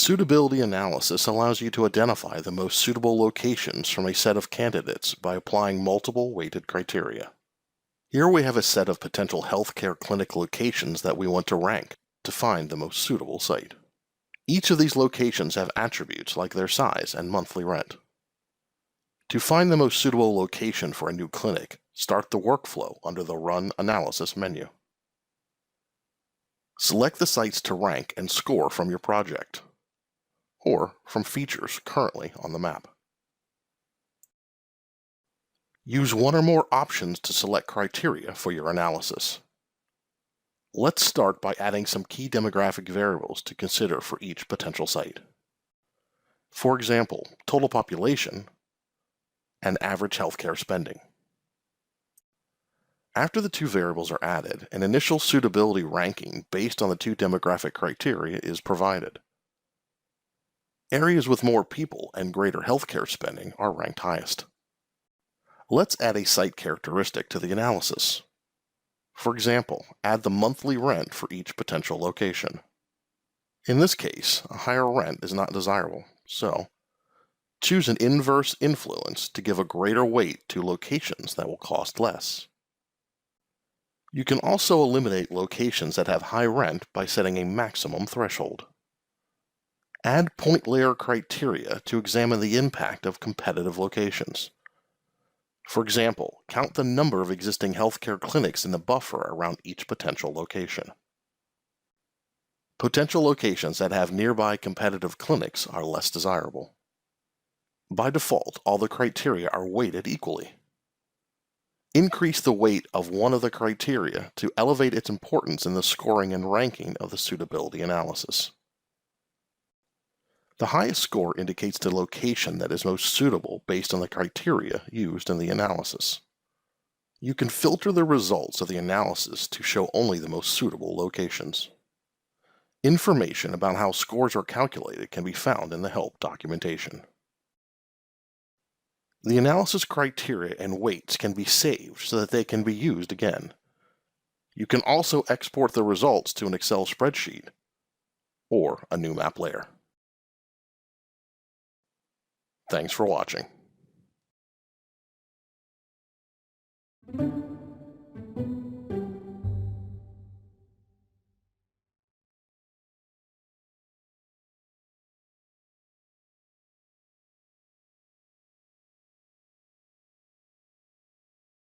Suitability analysis allows you to identify the most suitable locations from a set of candidates by applying multiple weighted criteria. Here we have a set of potential healthcare clinic locations that we want to rank to find the most suitable site. Each of these locations have attributes like their size and monthly rent. To find the most suitable location for a new clinic, start the workflow under the Run Analysis menu. Select the sites to rank and score from your project, or from features currently on the map. Use one or more options to select criteria for your analysis. Let's start by adding some key demographic variables to consider for each potential site. For example, total population and average healthcare spending. After the two variables are added, an initial suitability ranking based on the two demographic criteria is provided. Areas with more people and greater healthcare spending are ranked highest. Let's add a site characteristic to the analysis. For example, add the monthly rent for each potential location. In this case, a higher rent is not desirable, so choose an inverse influence to give a greater weight to locations that will cost less. You can also eliminate locations that have high rent by setting a maximum threshold. Add point layer criteria to examine the impact of competitive locations. For example, count the number of existing healthcare clinics in the buffer around each potential location. Potential locations that have nearby competitive clinics are less desirable. By default, all the criteria are weighted equally. Increase the weight of one of the criteria to elevate its importance in the scoring and ranking of the suitability analysis. The highest score indicates the location that is most suitable based on the criteria used in the analysis. You can filter the results of the analysis to show only the most suitable locations. Information about how scores are calculated can be found in the help documentation. The analysis criteria and weights can be saved so that they can be used again. You can also export the results to an Excel spreadsheet or a new map layer. Thanks for watching.